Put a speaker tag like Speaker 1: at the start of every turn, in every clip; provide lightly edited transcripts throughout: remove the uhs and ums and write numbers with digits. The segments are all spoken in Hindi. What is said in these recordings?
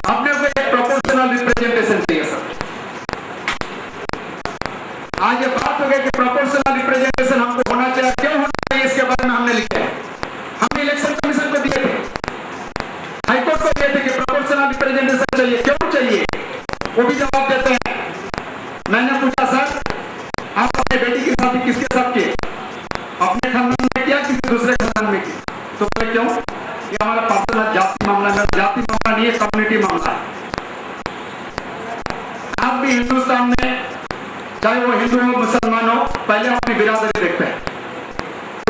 Speaker 1: अपने को एक प्रोपोर्शनल रिप्रेजेंटेशन चाहिए सर। आज ये बात हो गई कि प्रोपोर्शनल रिप्रेजेंटेशन हमको होना चाहिए, क्यों होना चाहिए इसके बारे में हमने लिखा है। हमने इलेक्शन कमीशन को दिए थे, हाईकोर्ट को दिए थे कि प्रोपोर्शनल रिप्रेजेंटेशन चाहिए, क्यों चाहिए, वो भी जवाब देते हैं। मैंने पूछा सर आप अपने बेटी की शादी किसके साथ की, अपने खानदान में किया किसी दूसरे खानदान में की, तो बोले क्यों, ये हमारा पर्सनल जाति मामला है। जाति मामला नहीं है, कम्युनिटी मामला है। आप भी हिंदुस्तान में चाहे वो हिंदू हो मुसलमान हो, पहले अपनी बिरादरी देखते हैं,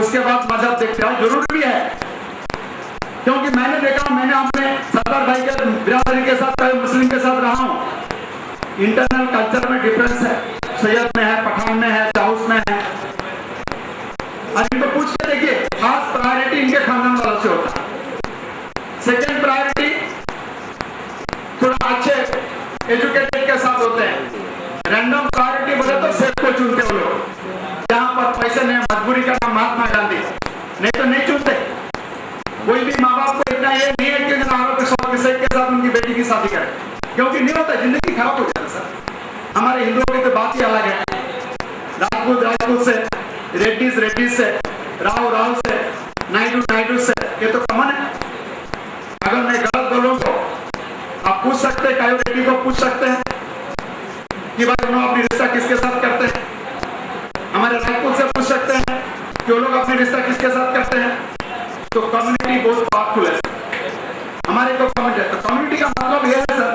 Speaker 1: उसके बाद मजहब देखते हैं। जरूरी भी है, क्योंकि मैंने देखा, मैंने अपने सरदार भाई के बिरादरी के साथ चाहे मुस्लिम के साथ रहा हूं, इंटरनल कल्चर में डिफरेंस है, सैयद में है, पठान में है, चाउस में है। आज इनको पूछ के देखिए, खास प्रायोरिटी इनके खानदान वालों से होता है, सेकेंड प्रायोरिटी थोड़ा अच्छे एजुकेटेड के साथ होते हैं, रैंडम प्रायोरिटी बोले तो सेफ को चुनते हो लोग, जहां पर पैसे नहीं, मजबूरी का नाम महात्मा गांधी, नहीं तो नहीं चुनते। कोई भी माँ बाप को इतना ये नहीं है कि के साथ उनकी बेटी की शादी करे, क्योंकि नहीं होता, जिंदगी खराब हो जाता है सर। हमारे हिंदुओं की तो बात ही अलग है, राजपूत से, रेड्डी से, राव से, नायडू से, ये तो कॉमन है। अगर मैं गलत बोलूं तो आप पूछ सकते हैं, कायो रेड्डी को पूछ सकते हैं कि भाई उन्होंने अपनी रिश्ता किसके साथ करते हैं। हमारे राजपूत से पूछ सकते हैं कि वो लोग अपनी रिश्ता किसके साथ करते हैं। तो कम्युनिटी बहुत पावरफुल है। हमारे को कम्युनिटी का मतलब यह है सर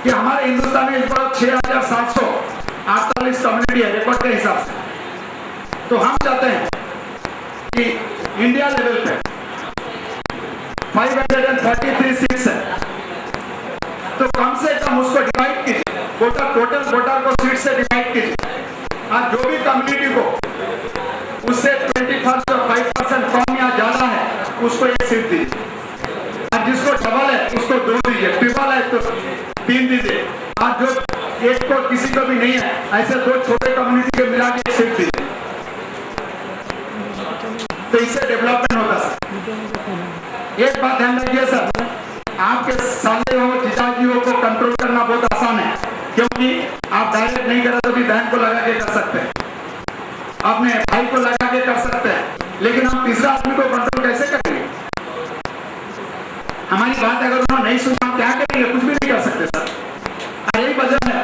Speaker 1: कि हमारे हिंदुस्तान में इस बार 6,748 कम्युनिटी है रिकॉर्ड के हिसाब से। तो हम चाहते हैं कि इंडिया लेवल पे 533 सीट्स है, तो कम से कम उसको डिवाइड कीजिए, टोटल वोटर को सीट से डिवाइड कीजिए, और जो भी कम्युनिटी को उससे 25% कम या ज्यादा है उसको एक सीट दीजिए, और जिसको डबल है उसको 2 दीजिए, ट्रिपल है तो 3 दीजिए, और जो एक को किसी को भी नहीं है ऐसे 2 छोटे कम्युनिटी के मिला के एक सीट दीजिए। तो इससे डेवलपमेंट होता सर। एक बात ध्यान रखिए सर, आपके साले हो, जीजाजी हो को कंट्रोल करना बहुत आसान है, क्योंकि आप डायरेक्ट नहीं करें तो भी बहन को लगा के कर सकते हैं, अपने भाई को लगा के कर सकते हैं, लेकिन हम तीसरा आदमी को कंट्रोल कैसे करेंगे। हमारी बात अगर उन्होंने नहीं सुना, क्या करेंगे, कुछ भी नहीं कर सकते सर। यही वजह है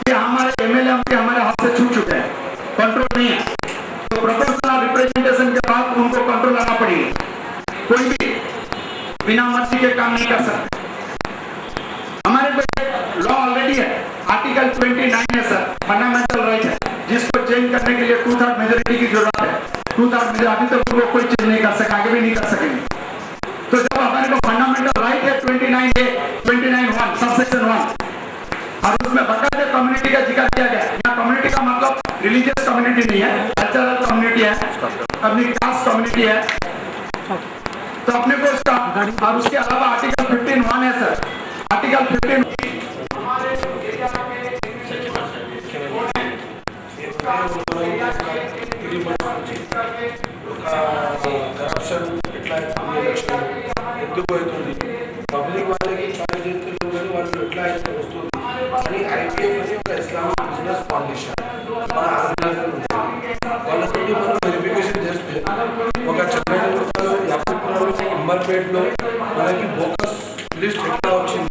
Speaker 1: कि हमारे एमएलए हमारे हाथ से छूट चुके हैं, कंट्रोल नहीं है। तो प्रोपोर्शनल रिप्रेजेंटेशन के बाद उनको कंट्रोल लाना पड़ेगी, कोई भी बिना मर्जी के काम नहीं कर सकते। हमारे पास लॉ ऑलरेडी है, आर्टिकल 29 है सर, फंडामेंटल राइट है, जिसको चेंज करने के लिए 2/3 मेजोरिटी की जरूरत है। 2/3 मेजोरिटी अभी तक वो कोई चीज नहीं कर सके, आगे भी नहीं कर सकेंगे। तो जब हमारे को फंडामेंटल राइट है 29A, 29(1) सबसेक्शन 1, और उसमें बाकायदे कम्युनिटी का जिक्र किया गया। यहाँ कम्युनिटी का मतलब रिलीजियस कम्युनिटी नहीं है, कल्चरल कम्युनिटी है, अपनी कास्ट कम्युनिटी है, तो अपने को उसका, और उसके अलावा आर्टिकल 15(1) है सर, आर्टिकल 15
Speaker 2: కరప్షన్ ఎట్లా అవుతుంది, ఎలక్షన్ ఎందుకు అవుతుంది, పబ్లిక్ వాళ్ళకి చాయిస్ చేస్తున్నారు కానీ వాళ్ళు ఎట్లా అయితే వస్తుంది అని ఐపీఎఫ్ అని ఒక ఇస్లామిక్ బిజినెస్ ఫౌండేషన్ మన ఆర్గనైజేషన్ ఉంటుంది, వాళ్ళతో మనం వెరిఫికేషన్ చేస్తే ఒక చంద్రబాబు యాభై అంబర్పేటలో మనకి బోకస్ లిస్ట్ ఎట్లా వచ్చింది,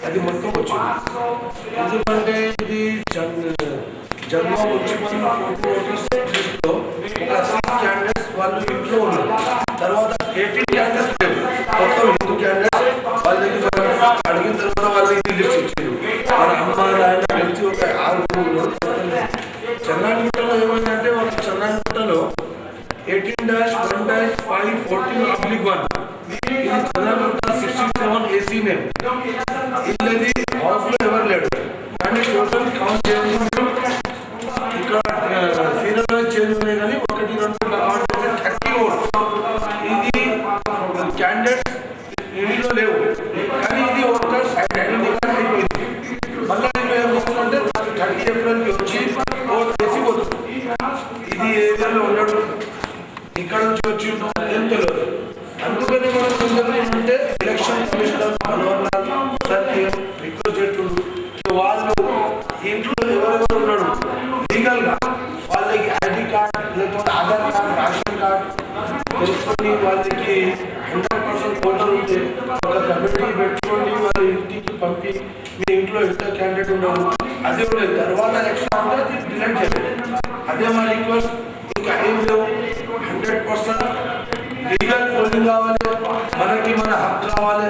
Speaker 2: అది మొత్తం వచ్చింది. ఎందుకంటే ఇది జన్మ వచ్చి మనం 40 లిస్ట్లో ఒక 6 క్యాండిడేట్స్ వాళ్ళు ఇంట్లో ఉన్నారు, తర్వాత 18 క్యాండిడేట్స్ లేవు, మొత్తం హిందూ క్యాండిడేట్స్ వాళ్ళ దగ్గర అడిగిన తర్వాత వాళ్ళు ఇది లిస్ట్ ఇచ్చారు. వాళ్ళ అమ్మ నాయన కలిసి ఒక 6 చెన్నానిగుట్టలో ఏమైందంటే వాళ్ళ చెన్నానిగుట్టలో 18-1-5-14/1 ఇది చెన్నానిగుట్ట 67AC నేమ్, ఇది హౌస్ లో ఎవరు లేడు, కానీ టోటల్ కౌంట్ చేసుకుంటూ ఇక్కడ ఒక కమిటీ పెట్టుకోండి, వాళ్ళ ఇంటికి పంపి మీ ఇంట్లో ఇంత క్యాండిడేట్ ఉండవు, అదే ఉండేది. తర్వాత ఎక్స్ట్రా ఉంటే అది డిలీట్ చేయాలి. అదే మా రిక్వెస్ట్. ఇంకా ఏం లేవు. 100% లీగల్ పోలింగ్ కావాలి. మనకి మన హక్కు కావాలి.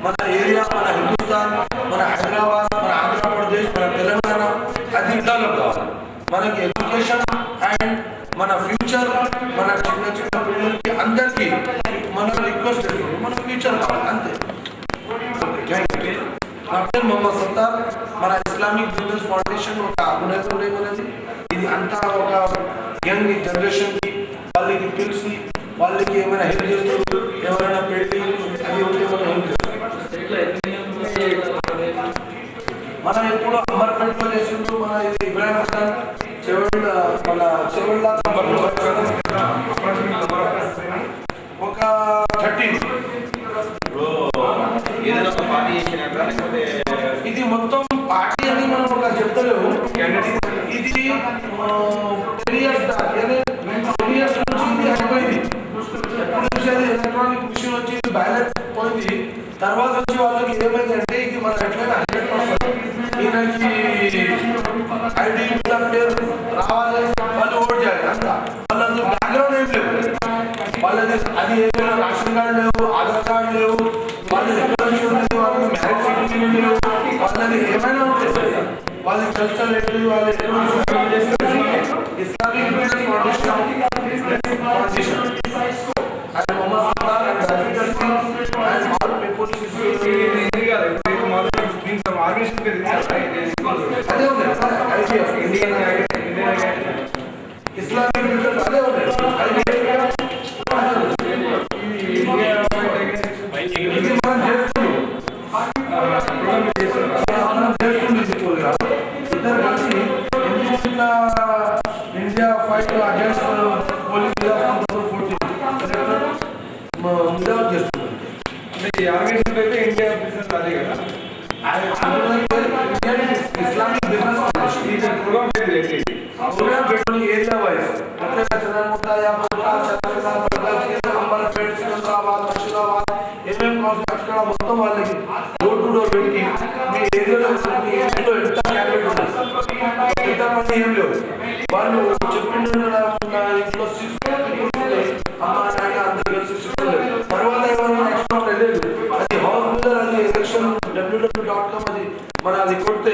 Speaker 2: మన ఏరియా, మన హిందుస్థాన్, మన హైదరాబాద్, మన ఆంధ్రప్రదేశ్, మన తెలంగాణ అది డెవలప్ కావాలి. మనకి ఎడ్యుకేషన్ అండ్ మన ఫ్యూచర్, మన చిన్న చిన్న పిల్లలకి అందరికీ మన రిక్వెస్ట్ చేస్తుంది, మన ఫ్యూచర్ కావాలి అంతే. నా పేరు మొహమ్మద్ సత్తార్. మన ఇస్లామిక్ బిజినెస్ ఫౌండేషన్ ఒక ఆర్గనైజేషన్ ఉన్నది. ఇది అంతా ఒక యంగ్ జనరేషన్కి వాళ్ళకి పిలిచి వాళ్ళకి ఏమైనా హెల్ప్ చేస్తారు, ఎవరైనా పెళ్ళి అది ఉంటే మనం హెల్ప్ చేస్తాం. మనం ఎప్పుడు అమర్పేటలో చేసిండు. మన ఇది ఇబ్రాహిం హసన్ చెవుళ్ళ, మన చెవుళ్ళ ఒక 13 ఇది మొత్తం పార్టీ అని మనం ఒక చెప్తలేము. ఇది 10 years దాకా 10 years నుంచి ఇది అయిపోయింది. ఎప్పుడు నుంచి అది ఎలక్ట్రానిక్ మిషన్ వచ్చి బ్యాలెట్ పోయింది. తర్వాత వచ్చి వాళ్ళకి ఏమైందంటే ఇది మన ఎట్లయినా 100% ఈయనకి ఐడి పేరు రావాలి, వాళ్ళు ఓట్ చేయాలి అంత. వాళ్ళందరూ బ్యాక్గ్రౌండ్ ఏం లేవు, వాళ్ళది అది ఏమైనా రేషన్ కార్డు లేవు, ఆధార్ కార్డు లేవు, వాళ్ళది ఎక్కడ నుంచి ఉన్నది, వాళ్ళకి మ్యారేజ్ సర్టిఫికేట్ లేవు, వాళ్ళది ఏమైనా ఉంటుంది, వాళ్ళది కల్చర్ ఏంటి, వాళ్ళు ఎక్కడ Islamic business foundation and Mohammed Sattar and Ravinder Singh and all people అదే ఉంది. ఇస్లామిక్ బిజినెస్ అదే ఉంది. ఇది మనం చేస్తున్నాం. ఇద్దరు కలిసి ఇండియా ఫైట్ అగేన్స్ట్ పోలింగ్ 2014 చేస్తున్నాం. ఇండియా బిజినెస్ అదే కదా, Islamic business program petrol area wise मतलब चंद्रमुखा या अंबरपेट सिकंदराबाद मुर्शिदाबाद ఏమేం అక్కడ మొత్తం వాళ్ళకి డోర్ టు డోర్ పెట్టి మీ ఏరియాలో మీ ఇంట్లో ఎంత క్యాండిడేట్ ఉన్నారు, ఎంతమంది ఏం లేవు, వాళ్ళు చెప్పిండు ఇంట్లో 6 అమ్మ నాయన అందరు కలిసి 6 లేవు. తర్వాత ఎవరైనా ఎక్స్ట్రా వెళ్ళలేదు, అది హౌస్ మీద అది ఎలక్షన్ www.com అది మన అది కొడితే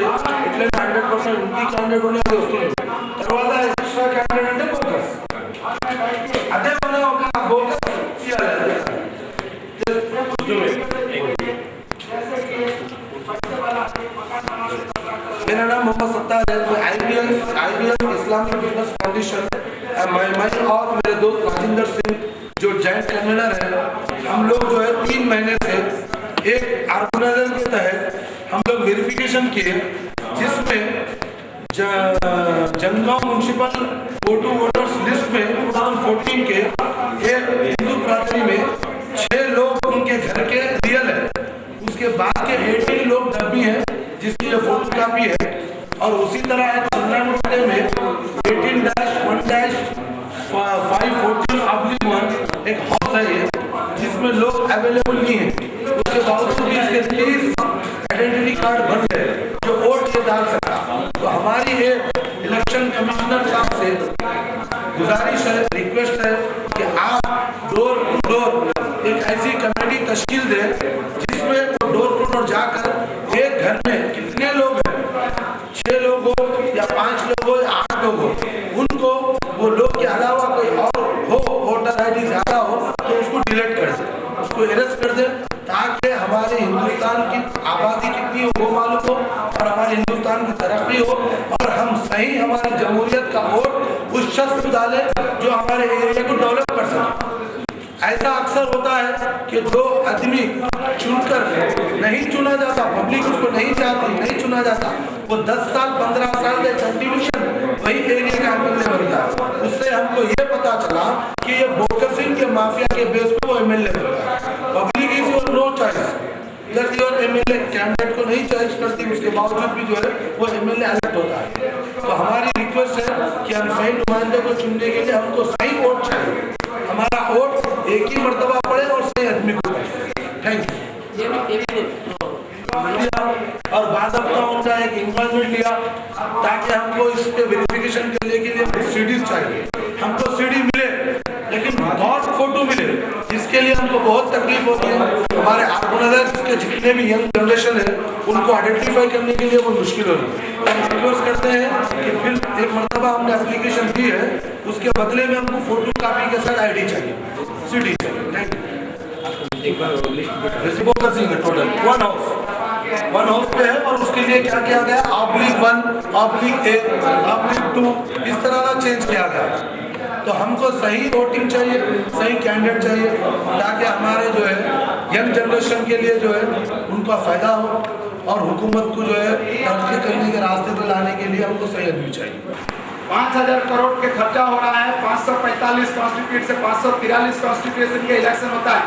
Speaker 2: ఎట్లయినా 100% ఇంటి క్యాండిడేట్ ఉండే అది వస్తుంది. తర్వాత ఎక్స్ట్రా క్యాండిడేట్ అంటే ఫోకస్, అదే మన ఒక ఫోకస్ చేయాలి. मेरा नाम मोहम्मद सत्तार है, IBL इस्लामिक बिजनेस फाउंडेशन, मैं और मेरे दोस्त राजेंद्र सिंह जो जॉइंट कन्वीनर है, हम लोग जो है 3 महीने से एक ऑर्गेनाइजेशन के तहत हम लोग वेरिफिकेशन किए, जिसमें जंगगांव म्युनिसिपल वोटर्स लिस्ट में 2014 के एक हिंदू बिरादरी में 6 लोग उनके घर के रियल है, उसके बाद के 18 लोग डब्बी है जिसकी ये फोटो कापी है, और उसी तरह है चंद्रमुखा में 18-1-514/1 एक हाउस है ये, जिसमें लोग अवेलेबल नहीं है, उसके बावजूद भी इसके 30 आइडेंटिटी कार्ड बन गए जो वोट ये डाल सकता। तो हमारी ये इलेक्शन कमिश्नर साहब से गुजारिश है, रिक्वेस्ट है कि आप डोर टू डोर एक ऐसी कमेटी तश्कील दे जिसमें डोर टू डोर जाकर एक घर में कितने लोग हैं, 6 लोग हो या 5 लोग हो या 8 लोग हो, उनको वो लोग के अलावा कोई और हो वोटर ID ज्यादा हो तो उसको डिलीट कर दे, उसको अरेस्ट कर दे, ताकि हमारे हिंदुस्तान की आबादी कितनी हो वो मालूम हो और हमारे हिंदुस्तान की तरक्की हो, और हम सही हमारी जमहूरियत का वोट उस शख्स को डालें जो हमारे एरिया को डेवलप कर सके। ऐसा अक्सर होता है कि जो आदमी चुनकर नहीं चुना जाता, पब्लिक उसको नहीं चाहती, नहीं चुना जाता, वो 10 साल 15 साल के कंटिन्यूशन वही एरिया का MLA बनता है। उससे हमको ये पता चला कि ये बोकसिंग के माफिया के बेस पे वो MLA बनता है। Public is your no choice, यदि और MLA कैंडिडेट को नहीं चॉइस करती, उसके बावजूद भी जो है वो MLA इलेक्ट होता है। तो हमारी रिक्वेस्ट है कि हम सही नुमाइंदे को चुनने के लिए हमको सही वोट चाहिए, हमारा वोट एक ही मर्तबा पड़े और सही आदमी को पड़े। Thank you. और बाद उनका एक इन्वॉल्वमेंट लिया ताकि हमको इस पे वेरिफिकेशन करने के लिए सीडीज चाहिए, हमको सीडी मिले लेकिन बहुत फोटो मिले, जिसके लिए हमको बहुत तकलीफ होती है। हमारे ऑर्गेनाइजर्स के जितने भी यंग जनरेशन है उनको आइडेंटिफाई करने के लिए बहुत मुश्किल हो रही है। हम रिक्वेस्ट करते हैं कि फिर एक मरतबा हमने एप्लीकेशन दी है, उसके बदले में हमको फोटो कापी के साथ ID चाहिए, CD चाहिए। Thank you. टोटल 1 हाउस पे है और उसके लिए क्या किया गया, /1, /A, /2 इस तरह का चेंज किया गया। तो हमको सही वोटिंग चाहिए, सही कैंडिडेट चाहिए ताकि हमारे जो है यंग जनरेशन के लिए जो है उनका फायदा हो और हुकूमत को जो है तरक्की करने के रास्ते पर लाने के लिए हमको सही आदमी चाहिए।
Speaker 1: 5,000 करोड़ के खर्चा हो रहा है। 545 कॉन्स्टिट्यूट से 543 कॉन्स्टिट्यूशन के इलेक्शन होता है,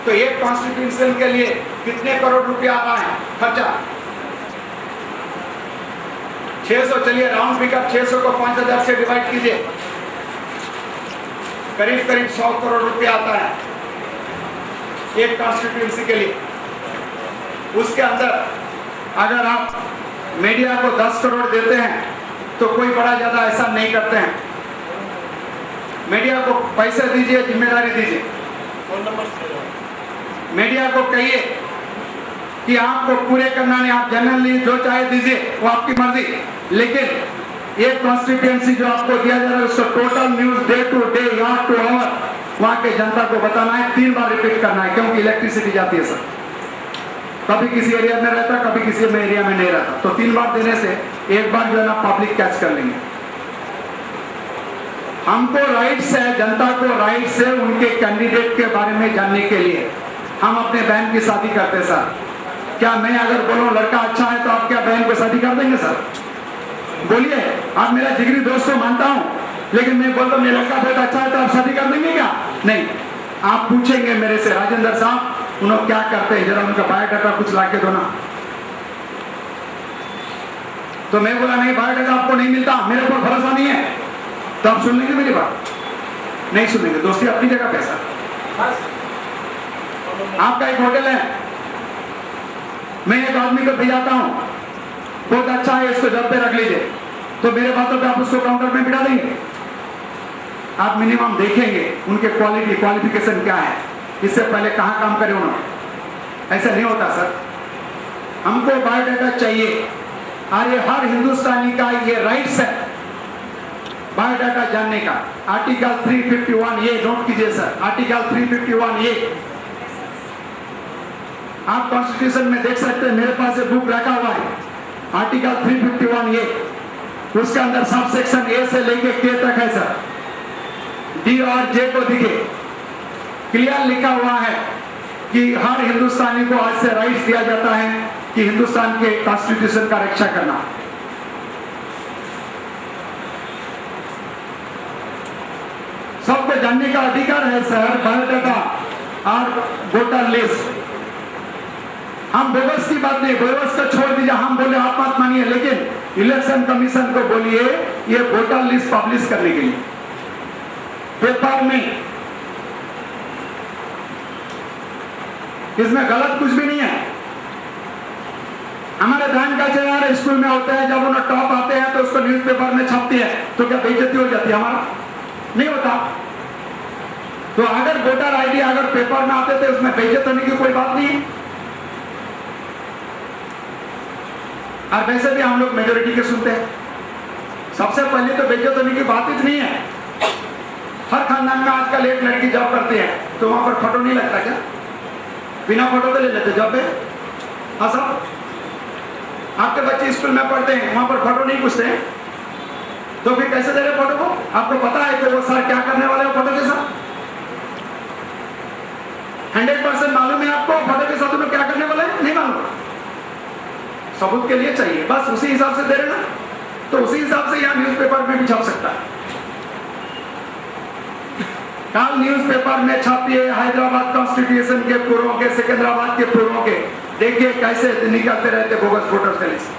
Speaker 1: तो एक कॉन्स्टिट्यूशन के लिए कितने करोड़ रुपया आ रहा है खर्चा? 600, चलिए राउंड फिगर 600 को 5,000 से डिवाइड कीजिए, करीब 100 करोड़ रुपया आता है एक कॉन्स्टिट्यूंसी के लिए। उसके अंदर अगर आप मीडिया को 10 करोड़ देते हैं तो कोई बड़ा ज्यादा ऐसा नहीं करते हैं। मीडिया को पैसे दीजिए, जिम्मेदारी दीजिए।
Speaker 2: फोन नंबर
Speaker 1: मीडिया को कहिए कि आपको पूरे करना नहीं, आप जनरली जो चाहे दीजिए, वो आपकी मर्जी, लेकिन ये कॉन्स्टिट्यूएंसी जो आपको दिया जा रहा है उसको total news day to day, hour to hour वहां के जनता को बताना है, 3 बार रिपीट करना है, क्योंकि इलेक्ट्रिसिटी जाती है सर, कभी किसी एरिया में रहता, कभी किसी में एरिया में नहीं रहता, तो 3 बार देने से एक बार जो है ना पब्लिक कैच कर लेंगे। हमको राइट्स है, जनता को राइट्स है उनके कैंडिडेट के बारे में जानने के लिए। हम अपने बहन की शादी करते सर, क्या मैं अगर बोलूं लड़का अच्छा है तो आप क्या बहन को शादी कर देंगे सर? बोलिए, आप मेरा जिगरी दोस्त को मानता हूं, लेकिन मैं बोलता हूं मेरा लड़का बहुत अच्छा है तो आप शादी कर देंगे क्या? नहीं। आप पूछेंगे मेरे से, राजेंद्र साहब उन्होंने क्या करते हैं, जरा उनका बायोडाटा कुछ लाके दो ना। तो मैं बोला नहीं, बायोडाटा आपको नहीं मिलता, मेरे ऊपर भरोसा नहीं है, तो आप सुन लेंगे मेरी बात? नहीं सुनेंगे। दोस्ती अपनी जगह पैसा। आपका एक होटल है, मैं एक आदमी को भेजाता हूं, बहुत अच्छा है, इसको जब पे रख लीजिए, तो मेरे बातों पे आप उसको काउंटर में बिठा देंगे? आप मिनिमम देखेंगे उनके क्वालिफिकेशन क्या है, इससे पहले कहां काम करे उन्होंने। ऐसा नहीं होता सर, हमको बायोडाटा चाहिए और ये हर हिंदुस्तानी का ये राइट्स है बायोडाटा जानने का। आर्टिकल 351 ये नोट कीजिए सर, आर्टिकल 351 ये आप कॉन्स्टिट्यूशन में देख सकते हैं, मेरे पास एक बुक रखा हुआ है, आर्टिकल 351 ये, उसके अंदर सब सेक्शन ए से लेके के तक है सर, डी और जे को दिखे, क्लियर लिखा हुआ है कि हर हिंदुस्तानी को आज से राइट्स दिया जाता है कि हिंदुस्तान के कॉन्स्टिट्यूशन का रक्षा करना। सबको जानने का अधिकार है सर, बायोडाटा और वोटर लिस्ट। हम बोगस की बात नहीं, बोगस का छोड़ दीजिए, हम बोले आप मत मानिए, लेकिन इलेक्शन कमीशन को बोलिए ये वोटर लिस्ट पब्लिश करने के लिए पेपर में, इसमें गलत कुछ भी नहीं है। हमारे बहन का चेहरा स्कूल में होता है, जब उन्हें टॉप आते हैं तो उसको न्यूज़पेपर में छपती है, तो क्या बेइज्जती हो जाती है? हमारा नहीं होता। तो अगर वोटर आईडी अगर पेपर में आते थे, उसमें बेइज्जत होने की कोई बात नहीं है। और वैसे भी हम लोग मेजोरिटी के सुनते हैं, सबसे पहले तो बेइज्जत होने की बात ही नहीं है। हर खानदान में आजकल एक लड़की जॉब करती है, तो वहां पर फोटो नहीं लगता क्या? बिना फोटो तो ले लेते जॉब पे। हाँ साहब, आपके बच्चे स्कूल में पढ़ते हैं, वहां पर फोटो नहीं पूछते हैं, तो फिर कैसे दे रहे फोटो को? आपको पता है कि वो सर क्या करने वाले हैं फोटो के साथ? 100% मालूम है आपको फोटो के साथ में क्या करने वाले हैं? नहीं मालूम, सबूत के लिए चाहिए, बस उसी हिसाब से दे रहे ना, तो उसी हिसाब से यहाँ न्यूज़पेपर में भी छप सकता है। कल न्यूज़पेपर में छापिए हैदराबाद कॉन्स्टिट्यूशन के पूर्वों के, सिकंदराबाद के पूर्वों के, देखिए कैसे निकलते रहते बोगस वोटर्स के लिस्ट।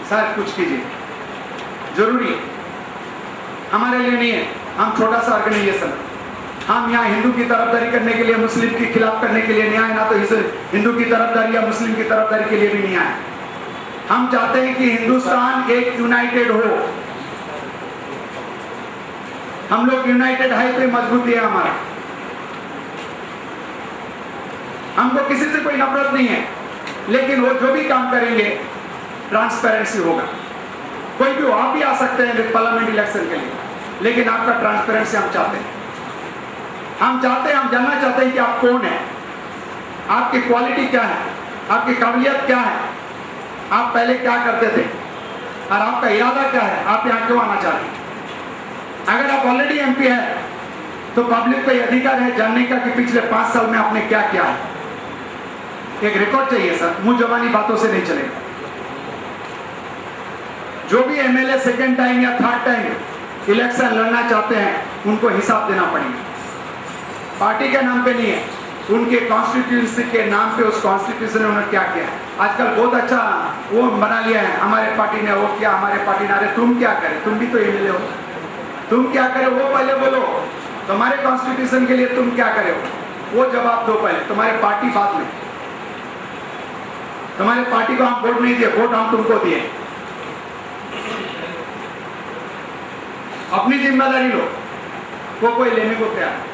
Speaker 1: सर कुछ कीजिए, जरूरी है, हमारे लिए नहीं है, हम छोटा सा ऑर्गेनाइजेशन, हम यहाँ हिंदू की तरफदारी करने के लिए, मुस्लिम के खिलाफ करने के लिए नहीं आए, ना तो हिंदू की तरफदारी या मुस्लिम की तरफदारी के लिए भी नहीं आए। हम चाहते हैं कि हिंदुस्तान एक यूनाइटेड हो। हम लोग यूनाइटेड है तो मजबूती है हमारा। हमको किसी से कोई नफरत नहीं है, लेकिन वो जो भी काम करेंगे ट्रांसपेरेंसी होगा। कोई भी हो, आप भी आ सकते हैं पार्लियामेंट इलेक्शन के लिए, लेकिन आपका ट्रांसपेरेंसी हम चाहते हैं। हम जानना चाहते हैं कि आप कौन है, आपकी क्वालिटी क्या है, आपकी काबिलियत क्या है, आप पहले क्या करते थे और आपका इरादा क्या है, आप यहाँ क्यों आना चाहते हैं। अगर आप ऑलरेडी एमपी है तो पब्लिक को यह अधिकार है जानने का कि पिछले 5 साल में आपने क्या किया है। एक रिकॉर्ड चाहिए सर, मुंह जबानी बातों से नहीं चलेगा। जो भी एमएलए सेकेंड टाइम या थर्ड टाइम इलेक्शन लड़ना चाहते हैं उनको हिसाब देना पड़ेगा। पार्टी के नाम पे नहीं है, उनके कॉन्स्टिट्यूंसी के नाम पे उस कॉन्स्टिट्यूशन ने उन्होंने क्या किया है। आजकल बहुत अच्छा वो बना लिया है, हमारे पार्टी ने वो किया, हमारे पार्टी ने। अरे तुम क्या करे, तुम भी तो एमएलए हो, तुम क्या करे वो पहले बोलो। तुम्हारे कॉन्स्टिट्यूशन के लिए तुम क्या करे हो वो जवाब दो पहले, तुम्हारे पार्टी बाद में। तुम्हारे पार्टी को हम वोट नहीं दिए, वोट हम तुमको दिए। अपनी जिम्मेदारी लो, वो कोई लेने को तैयार।